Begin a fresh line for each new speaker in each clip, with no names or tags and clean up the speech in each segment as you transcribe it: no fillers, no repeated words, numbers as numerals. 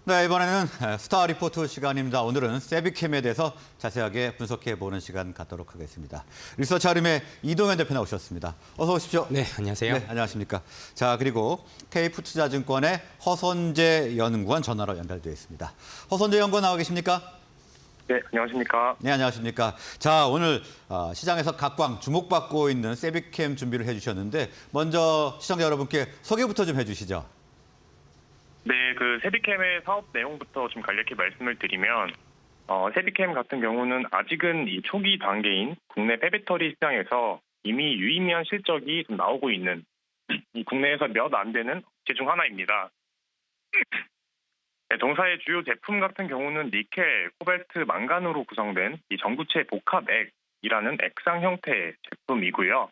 네, 이번에는 스타 리포트 시간입니다. 오늘은 세비캠에 대해서 자세하게 분석해보는 시간 갖도록 하겠습니다. 리서치 아림의 이동현 대표 나오셨습니다. 어서 오십시오.
네, 안녕하세요.
네, 안녕하십니까. 자, 그리고 K푸투자증권의 허선재 연구원 전화로 연결되어 있습니다. 허선재 연구원 나와 계십니까?
네, 안녕하십니까.
네, 안녕하십니까. 자, 오늘 시장에서 각광 주목받고 있는 세비캠 준비를 해주셨는데 먼저 시청자 여러분께 소개부터 좀 해주시죠.
네, 세비캠의 사업 내용부터 좀 간략히 말씀을 드리면, 세비캠 같은 경우는 아직은 이 초기 단계인 국내 폐배터리 시장에서 이미 유의미한 실적이 좀 나오고 있는 이 국내에서 몇 안 되는 업체 중 하나입니다. 네, 동사의 주요 제품 같은 경우는 니켈, 코발트, 망간으로 구성된 이 전구체 복합액이라는 액상 형태의 제품이고요.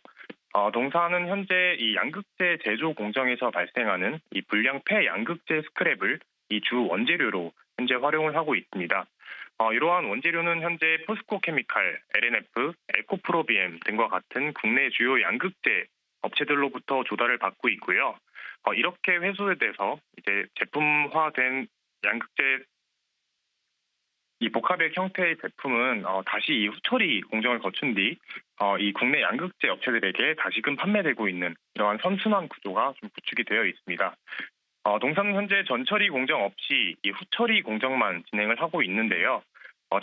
동사는 현재 이 양극재 제조 공정에서 발생하는 이 불량 폐양극재 스크랩을 이 주 원재료로 현재 활용을 하고 있습니다. 이러한 원재료는 현재 포스코 케미칼, LNF, 에코프로비엠 등과 같은 국내 주요 양극재 업체들로부터 조달을 받고 있고요. 이렇게 회수돼서 이제 제품화된 양극재 이 복합액 형태의 제품은 다시 이 후처리 공정을 거친 뒤 이 국내 양극재 업체들에게 다시금 판매되고 있는 이러한 선순환 구조가 좀 구축이 되어 있습니다. 동사는 현재 전처리 공정 없이 이 후처리 공정만 진행을 하고 있는데요.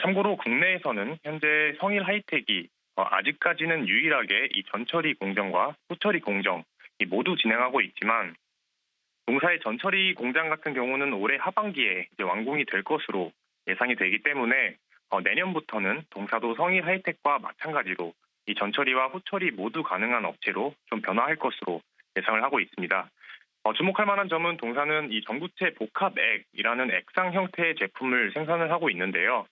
참고로 국내에서는 현재 성일 하이텍이 아직까지는 유일하게 이 전처리 공정과 후처리 공정 이 모두 진행하고 있지만 동사의 전처리 공장 같은 경우는 올해 하반기에 이제 완공이 될 것으로 예상이 되기 때문에 내년부터는 동사도 성일 하이텍과 마찬가지로 이 전처리와 후처리 모두 가능한 업체로 좀 변화할 것으로 예상을 하고 있습니다. 주목할 만한 점은 동사는 이 전구체 복합액이라는 액상 형태의 제품을 생산을 하고 있는데요.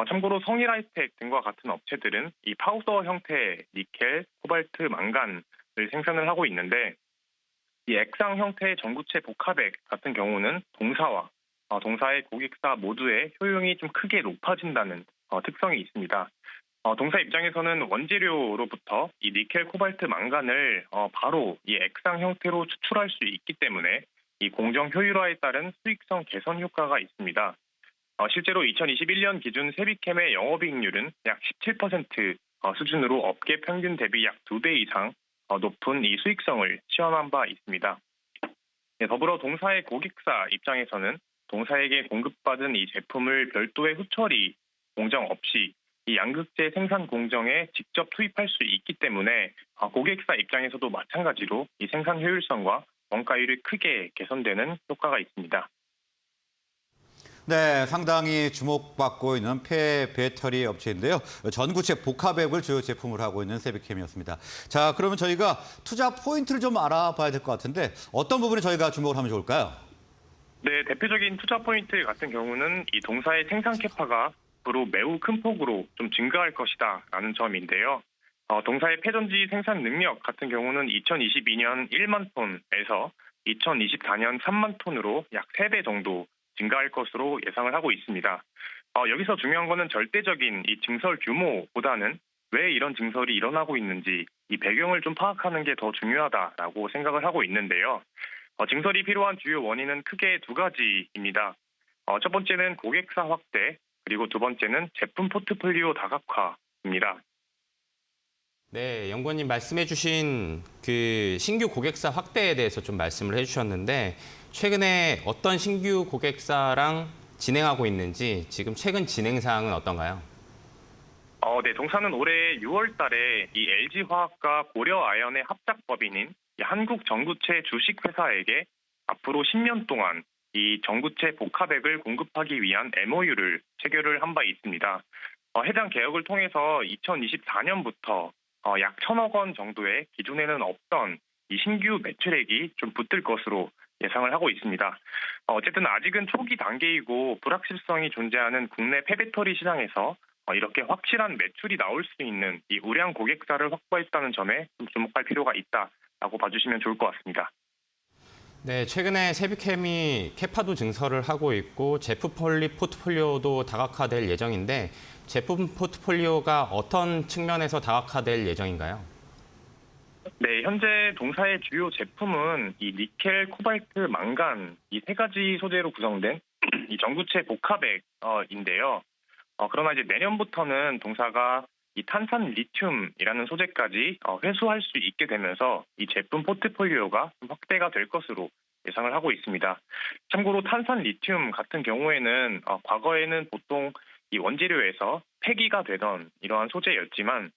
참고로 성일 하이텍 등과 같은 업체들은 이 파우더 형태의 니켈, 코발트, 망간을 생산을 하고 있는데 이 액상 형태의 전구체 복합액 같은 경우는 동사와 동사의 고객사 모두의 효용이 좀 크게 높아진다는 특성이 있습니다. 동사 입장에서는 원재료로부터 이 니켈, 코발트, 망간을 바로 이 액상 형태로 추출할 수 있기 때문에 이 공정 효율화에 따른 수익성 개선 효과가 있습니다. 실제로 2021년 기준 세비캠의 영업이익률은 약 17% 수준으로 업계 평균 대비 약 2배 이상 높은 이 수익성을 시현한 바 있습니다. 네, 더불어 동사의 고객사 입장에서는 동사에게 공급받은 이 제품을 별도의 후처리 공정 없이 이 양극재 생산 공정에 직접 투입할 수 있기 때문에 고객사 입장에서도 마찬가지로 이 생산 효율성과 원가율이 크게 개선되는 효과가 있습니다.
네, 상당히 주목받고 있는 폐배터리 업체인데요. 전구체 복합액을 주요 제품으로 하고 있는 세비캠이었습니다. 자, 그러면 저희가 투자 포인트를 좀 알아봐야 될 것 같은데 어떤 부분에 저희가 주목을 하면 좋을까요?
네, 대표적인 투자 포인트 같은 경우는 이 동사의 생산 캐파가 앞으로 매우 큰 폭으로 좀 증가할 것이다라는 점인데요. 동사의 폐전지 생산 능력 같은 경우는 2022년 1만 톤에서 2024년 3만 톤으로 약 3배 정도 증가할 것으로 예상을 하고 있습니다. 여기서 중요한 거는 절대적인 이 증설 규모보다는 왜 이런 증설이 일어나고 있는지 이 배경을 좀 파악하는 게 더 중요하다라고 생각을 하고 있는데요. 증설이 필요한 주요 원인은 크게 두 가지입니다. 첫 번째는 고객사 확대, 그리고 두 번째는 제품 포트폴리오 다각화입니다.
네, 연구원님 말씀해 주신 그 신규 고객사 확대에 대해서 좀 말씀을 해주셨는데 최근에 어떤 신규 고객사랑 진행하고 있는지 지금 최근 진행 사항은 어떤가요?
네, 동사는 올해 6월 달에 이 LG화학과 고려아연의 합작법인인 이 한국전구체 주식회사에게 앞으로 10년 동안 이 전구체 복합액을 공급하기 위한 MOU를 체결을 한 바 있습니다. 해당 계약을 통해서 2024년부터 약 1,000억 원 정도의 기존에는 없던 이 신규 매출액이 좀 붙을 것으로 예상을 하고 있습니다. 어쨌든 아직은 초기 단계이고 불확실성이 존재하는 국내 폐배터리 시장에서 이렇게 확실한 매출이 나올 수 있는 이 우량 고객사를 확보했다는 점에 좀 주목할 필요가 있다라고 봐주시면 좋을 것 같습니다.
네, 최근에 세비캠이 캐파도 증설을 하고 있고 제품 포트폴리오도 다각화될 예정인데 제품 포트폴리오가 어떤 측면에서 다각화될 예정인가요?
네, 현재 동사의 주요 제품은 이 니켈, 코발트, 망간 이 세 가지 소재로 구성된 이 전구체 복합액인데요. 그러나 이제 내년부터는 동사가 이 탄산 리튬이라는 소재까지 회수할 수 있게 되면서 이 제품 포트폴리오가 좀 확대가 될 것으로 예상을 하고 있습니다. 참고로 탄산 리튬 같은 경우에는 과거에는 보통 이 원재료에서 폐기가 되던 이러한 소재였지만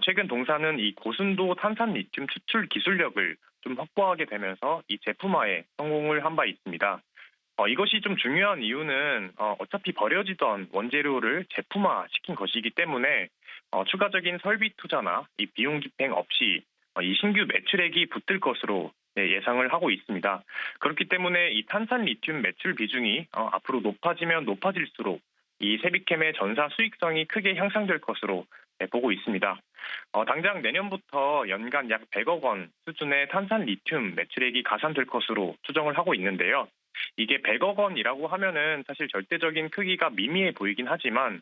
최근 동사는 이 고순도 탄산 리튬 추출 기술력을 좀 확보하게 되면서 이 제품화에 성공을 한 바 있습니다. 이것이 좀 중요한 이유는 어차피 버려지던 원재료를 제품화시킨 것이기 때문에 추가적인 설비 투자나 이 비용 집행 없이 이 신규 매출액이 붙을 것으로 예상을 하고 있습니다. 그렇기 때문에 이 탄산 리튬 매출 비중이 앞으로 높아지면 높아질수록 이 세비캠의 전사 수익성이 크게 향상될 것으로 보고 있습니다. 당장 내년부터 연간 약 100억 원 수준의 탄산 리튬 매출액이 가산될 것으로 추정을 하고 있는데요. 이게 100억 원이라고 하면은 사실 절대적인 크기가 미미해 보이긴 하지만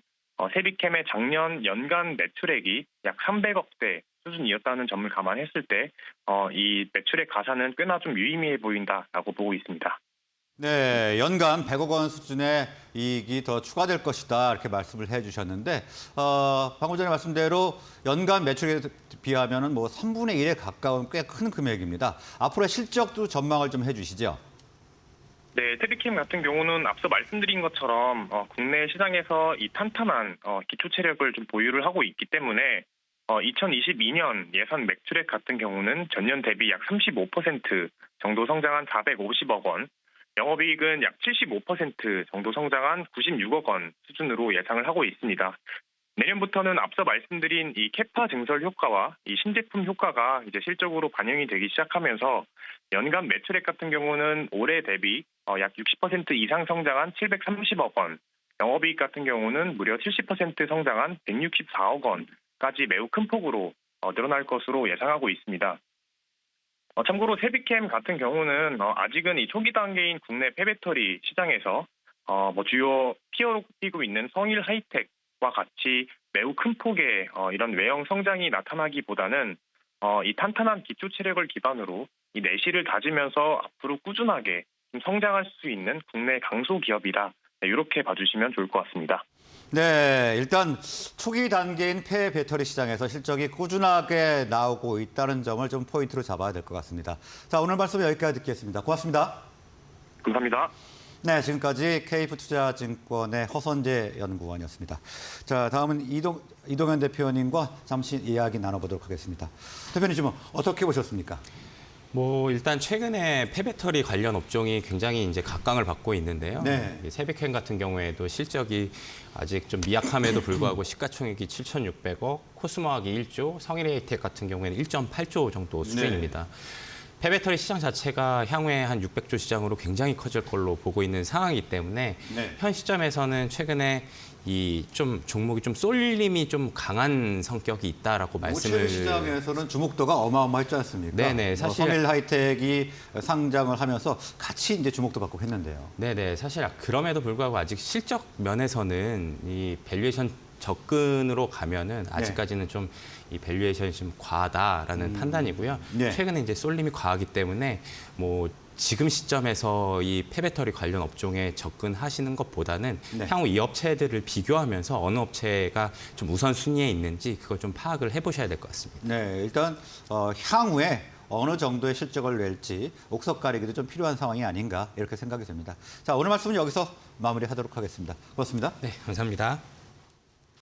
세비캠의 작년 연간 매출액이 약 300억대 수준이었다는 점을 감안했을 때 이 매출액 가산은 꽤나 좀 유의미해 보인다라고 보고 있습니다.
네, 연간 100억 원 수준의 이익이 더 추가될 것이다 이렇게 말씀을 해주셨는데 방금 전에 말씀대로 연간 매출에 비하면은 뭐 3분의 1에 가까운 꽤 큰 금액입니다. 앞으로의 실적도 전망을 좀 해주시죠.
네, 세비캠 같은 경우는 앞서 말씀드린 것처럼 국내 시장에서 이 탄탄한 기초 체력을 좀 보유를 하고 있기 때문에 2022년 예산 매출액 같은 경우는 전년 대비 약 35% 정도 성장한 450억 원, 영업이익은 약 75% 정도 성장한 96억 원 수준으로 예상을 하고 있습니다. 내년부터는 앞서 말씀드린 이 캐파 증설 효과와 이 신제품 효과가 이제 실적으로 반영이 되기 시작하면서 연간 매출액 같은 경우는 올해 대비 약 60% 이상 성장한 730억 원, 영업이익 같은 경우는 무려 70% 성장한 164억 원까지 매우 큰 폭으로 늘어날 것으로 예상하고 있습니다. 참고로 세비캠 같은 경우는 아직은 이 초기 단계인 국내 폐배터리 시장에서 주요 피어로 꼽히고 있는 성일 하이텍과 같이 매우 큰 폭의 이런 외형 성장이 나타나기보다는 이 탄탄한 기초 체력을 기반으로 이 내실을 다지면서 앞으로 꾸준하게 좀 성장할 수 있는 국내 강소 기업이다. 이렇게 봐주시면 좋을 것 같습니다.
네, 일단 초기 단계인 폐 배터리 시장에서 실적이 꾸준하게 나오고 있다는 점을 좀 포인트로 잡아야 될 것 같습니다. 자, 오늘 말씀 여기까지 듣겠습니다. 고맙습니다.
감사합니다.
네, 지금까지 KF투자증권의 허선재 연구원이었습니다. 자, 다음은 이동현 대표님과 잠시 이야기 나눠보도록 하겠습니다. 대표님 지금 어떻게 보셨습니까?
일단 최근에 폐배터리 관련 업종이 굉장히 이제 각광을 받고 있는데요.
네.
세비캠 같은 경우에도 실적이 아직 좀 미약함에도 불구하고 시가총액이 7,600억, 코스모학이 1조, 성일에이텍 같은 경우에는 1.8조 정도 수준입니다. 폐배터리 시장 자체가 향후에 한 600조 시장으로 굉장히 커질 걸로 보고 있는 상황이기 때문에 현 시점에서는 최근에 이 좀 종목이 좀 쏠림이 좀 강한 성격이 있다라고 말씀을.
우체 시장에서는 주목도가 어마어마했지 않습니까?
네네, 사실
성일 하이텍이 상장을 하면서 같이 이제 주목도 받고 했는데요.
네네, 사실 그럼에도 불구하고 아직 실적 면에서는 이 밸류에이션 접근으로 가면은 아직까지는 좀 이 밸류에이션이 좀 과하다라는 판단이고요.
네.
최근에 이제 쏠림이 과하기 때문에 지금 시점에서 이 폐배터리 관련 업종에 접근하시는 것보다는 향후 이 업체들을 비교하면서 어느 업체가 좀 우선순위에 있는지 그걸 좀 파악을 해보셔야 될 것 같습니다.
네, 일단 향후에 어느 정도의 실적을 낼지 옥석 가리기도 좀 필요한 상황이 아닌가 이렇게 생각이 됩니다. 자, 오늘 말씀은 여기서 마무리하도록 하겠습니다. 고맙습니다.
네, 감사합니다.